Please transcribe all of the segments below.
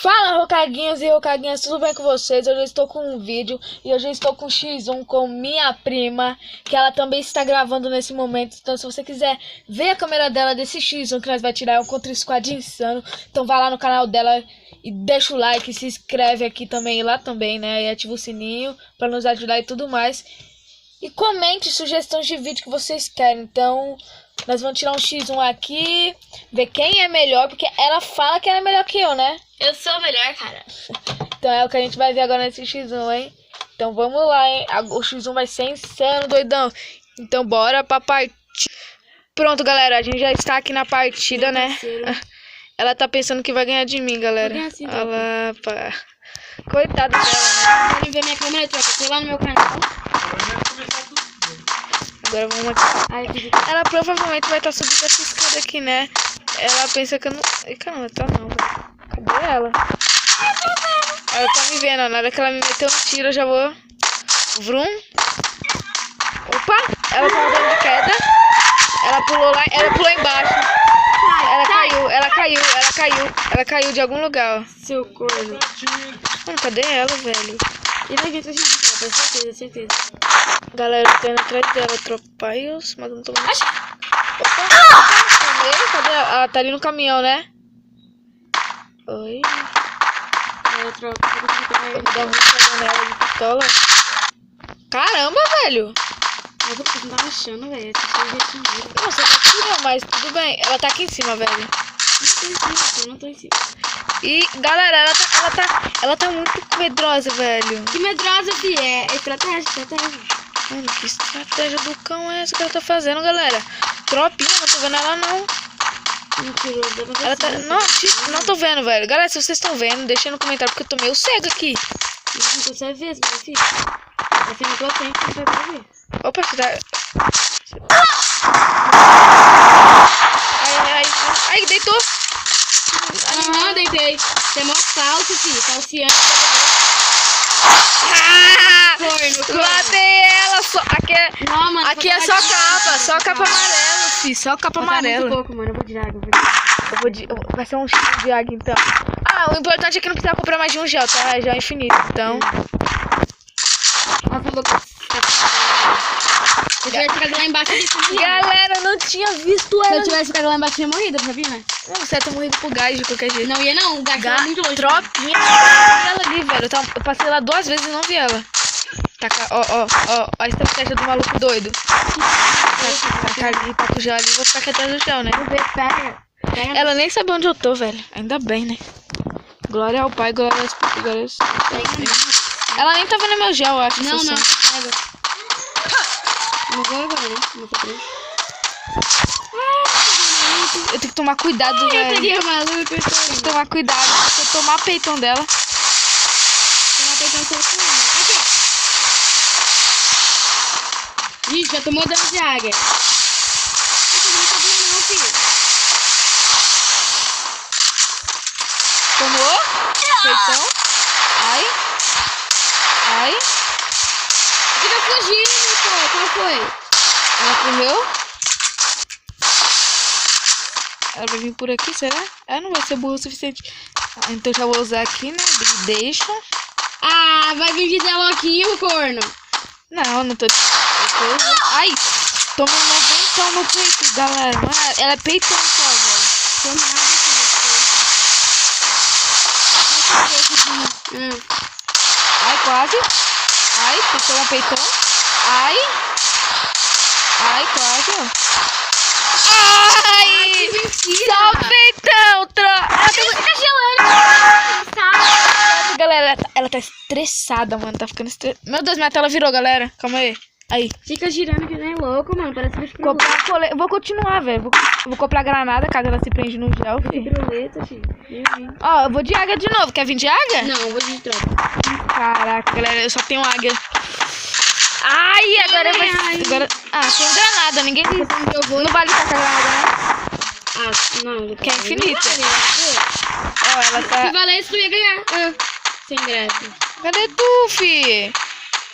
Fala, Rocaguinhos e Rocaguinhas, tudo bem com vocês? Hoje eu estou com um vídeo e hoje eu estou com X1 com minha prima, que ela também está gravando nesse momento. Então se você quiser ver a câmera dela desse X1 que nós vai tirar, é um Contra Squad insano. Então vai lá no canal dela e deixa o like, se inscreve aqui também, lá também, né? E ativa o sininho para nos ajudar e tudo mais. E comente sugestões de vídeo que vocês querem. Então nós vamos tirar um X1 aqui, ver quem é melhor, porque ela fala que ela é melhor que eu, né? Eu sou a melhor, cara. Então é o que a gente vai ver agora nesse X1, hein? Então vamos lá, hein? O X1 vai ser insano, doidão. Então bora pra partida. Pronto, galera, a gente já está aqui na partida, né? Ela tá pensando que vai ganhar de mim, galera. Olha lá, pá. Coitada dela, né? Querem ver minha câmera, troca, sei lá no meu canal. Agora vamos aqui. Ela provavelmente vai estar subindo essa escada aqui, né? Ela pensa que eu não... Ih, caramba, tá não, velho. Cadê ela? Ela tá me vendo, na hora que ela me meteu um tiro, eu já vou... Vrum. Opa! Ela tá dando de queda. Ela pulou lá, ela pulou embaixo. Ela caiu de algum lugar, ó. Seu corno. Mano, cadê ela, velho? E vai vir atrás de mim, cara, certeza. Galera, eu tô indo atrás dela, tropaios, mas não tô vendo. Opa! Cadê ela? Ah, tá ali no caminhão, né? Oi. Eu troco. Vou dar um risco nela de pistola. Caramba, velho! Mas eu não tava achando, velho. Não, você não atirou, mas tudo bem. Ela tá aqui em cima, velho. Não tô em cima. E, galera, ela tá muito medrosa, velho. Que medrosa, fi. É estratégia. Mano, que estratégia do cão é essa que ela tá fazendo, galera? Tropinha, não tô vendo ela, não. Mentiroso, Ela tá... Não tô vendo, velho. Galera, se vocês estão vendo, deixa no comentário, porque eu tô meio cego aqui. Não consegue ver, meu filho. Assim, na tua frente, não vai ver. Opa, você tá... Ai, deitou. Aham, deitei. Você é mó falso, filho. Falseando. Corno. Matei ela. Não, mano, aqui é só capa. Só capa amarela, filho. Só capa amarela. Pouco, mano. Eu vou de água. Vai ser um X de água, então. Ah, o importante é que não precisa comprar mais de um gel, tá? É gel infinito, então... Nossa, eu vou... Se eu tivesse ficado lá embaixo, eu tinha morrido. Galera, eu não tinha visto ela. Se eu tivesse ficado lá embaixo, eu tinha morrido, sabia, né? Não, você ia ter morrido por gás de qualquer jeito. Não ia não, o gás era muito longe. Tropinha. Ela ali, velho. Eu passei lá 2 vezes e não vi ela. Ó, a estratégia do maluco doido. Tacar ali, tá com o gel ali, vou ficar aqui atrás do gel, né? Pega. Ela nem sabe onde eu tô, velho. Ainda bem, né? Glória ao Pai, glória ao Espírito. Ela nem tá vendo meu gel, eu acho. Não, pega. Não vou agora, né? Não tô preso. Eu tenho que tomar cuidado, velho. Eu peguei o maluco, Tem que tomar cuidado. Se eu tomar peitão dela. Tomar peitão seu cu. Aqui, ó. Ih, já tomou dano de águia. Não tá doendo não, filho. Tomou? Peitão. Ai. Fica fugindo, pô. Qual foi? Ela correu. Ela vai vir por aqui, será? Ela não vai ser burro o suficiente. Então já vou usar aqui, né? Deixa. Ah, vai vir dizer louquinho, corno. Não tô... Ai! Toma um 90 no peito, galera. Mano, ela é peitão só, velho. Tomada, Ai, quase. Ai, toma peitão. Ai, quase, ó. Ai! Mentira! Só o peitão, Ela fica gelando. Galera, ela tá estressada, mano. Tá ficando estressada. Meu Deus, minha tela virou, galera. Calma aí. Aí. Fica girando que nem louco, mano. Parece que Eu vou continuar, velho. Vou comprar granada, caso ela se prende no gel, filho. Piruleta, filho. Ó, eu vou de águia de novo. Quer vir de águia? Não, eu vou de tropa. Caraca, galera, eu só tenho águia. Ai, agora vai... Agora... Ah, tem granada, ninguém... Não vale tacar granada, né? Ah, não. Que é infinita. Ó, ela tá... Se valesse, tu ia ganhar. Sem graça. Cadê tu, fi?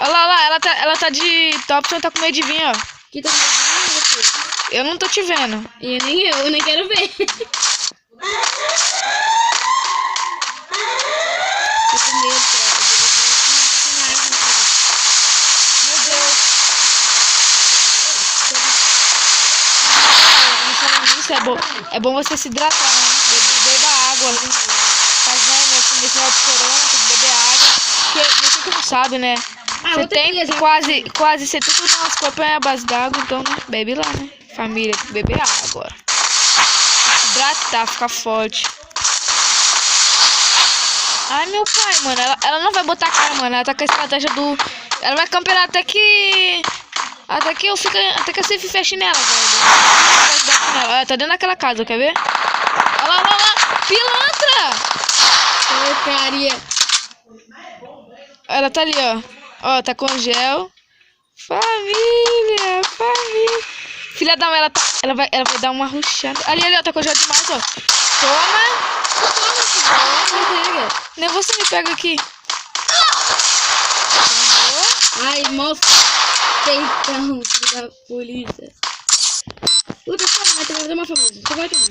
Olha lá, ela tá de Thompson, tá com medo de vir, ó. Que tá com medo. Eu não tô te vendo. E nem eu nem quero ver. é bom você se hidratar, né? Beba água. Mas não, nesse final de corona, tem que beber água. Porque você não sabe, né? Você tem quase 70% do nosso corpo é a base d'água, então, né? Bebe lá, né? Família, tem que beber água agora. Se hidratar, ficar forte. Ai, meu pai, mano, ela não vai botar a cara, mano. Ela tá com a estratégia do... Ela vai camperar até que eu sempre feche nela, velho. Ela tá dentro daquela casa, quer ver? Olha lá. Pilantra! Porcaria. Ela tá ali, ó. Ó, tá com gel. Família. Filha da mãe, ela vai dar uma rushada. Ali, ó, tá com gel demais, ó. Toma. Nem você me pega aqui. Ai, moça. Peitão, filho da polícia. Puta, vai ter uma famosa. Você vai tomar.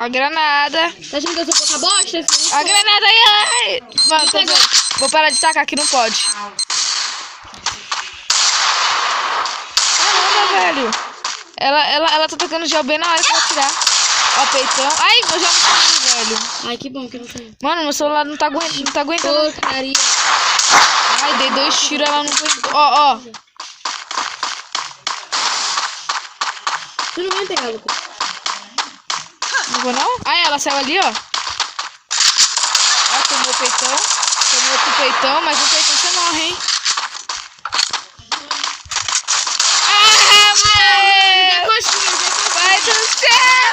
A granada. Tá achando que eu sou pouca bosta? A granada aí, ai. Mano, vou parar de tacar aqui, não pode. Caramba, velho. Ela tá tocando gel bem na hora que eu vou tirar. Ó, peitão. Ai, eu já não saiu, velho. Ai, que bom que não saiu. Mano, meu celular não tá aguentando. Porcaria. Ai, dei 2 tiros, ela não aguentou. Ó. Você não vai pegar, Lucas. Não vou, não? Ai, ela saiu ali, ó. Ó, tomou o peitão. Tomou outro peitão, mas um peitão você morre, hein? Vai do céu!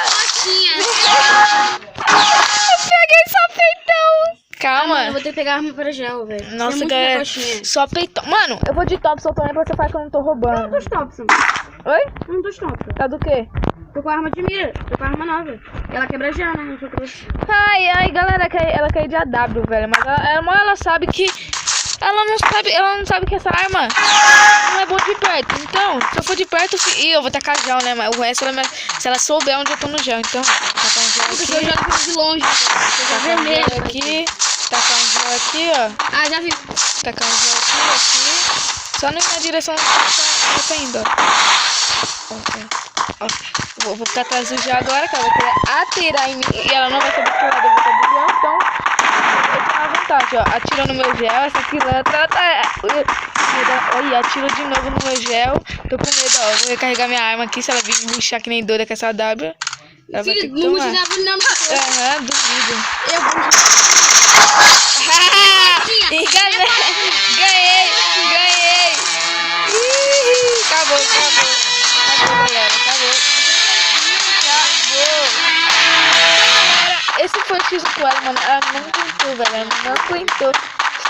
Peguei só peitão! Calma. Eu vou ter que pegar arma para gel, velho. Nossa, galera. Só peitão. Mano, eu vou de Thompson também pra você falar que eu não tô roubando. Eu não tô de Thompson. Oi? Eu não tô de Thompson. Tá do quê? Tô com arma de mira. Tô com arma nova. Ela quebra gel, né? Ai, galera, ela caiu de AW, velho. Mas ela sabe que... Ela não sabe que essa arma não é boa de perto. Então, se eu for de perto, eu vou tacar gel, né? Mas o resto, se ela souber onde eu tô no gel, então... Tacar um gel aqui. Eu já vi de longe. Tacar um gel aqui. Tacar um gel aqui, ó. Ah, já vi. Tacar um gel aqui. Só não ir na direção que ela tá indo, ó. Vou ficar atrás do gel agora, que ela vai querer atirar em mim. E ela não vai saber que lado eu vou estar do gel, então... Eu tô à vontade, ó. Atira no meu gel, essa pilantra, ela tá... Olha, atira de novo no meu gel. Tô com medo, ó. Vou recarregar minha arma aqui. Se ela vir me rushar que nem doida com essa W, ela vai ter que tomar. Aham, duvido. Eu vou Ganhei! Acabou, galera. Acabou. Esse foi o X com ela, mano. Ela não aguentou, velho. Ela não aguentou.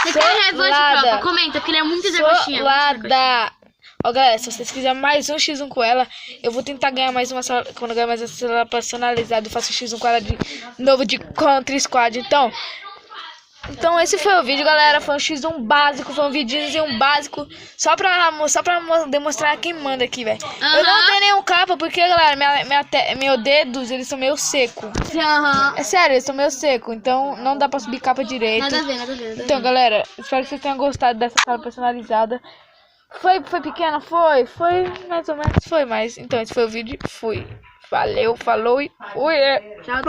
Você quer revanche, tropa? Comenta, porque ele é muito revanchinha. Ó, galera, se vocês quiserem mais um X1 com ela, eu vou tentar ganhar mais uma. Quando eu ganhar mais uma celular personalizada, eu faço X1 com ela de novo de Contra Squad. Então esse foi o vídeo, galera. Foi um X1 básico, foi um videozinho básico. Só pra demonstrar quem manda aqui, velho. Eu não tenho nenhum capa, porque, galera, meus dedos, eles são meio seco. É sério, eles são meio seco. Então não dá pra subir capa direito. Nada a ver. Então, galera, espero que vocês tenham gostado dessa sala personalizada. Foi pequena? Foi mais ou menos, foi. Mas, então esse foi o vídeo. Fui. Valeu, falou e fui. Tchau.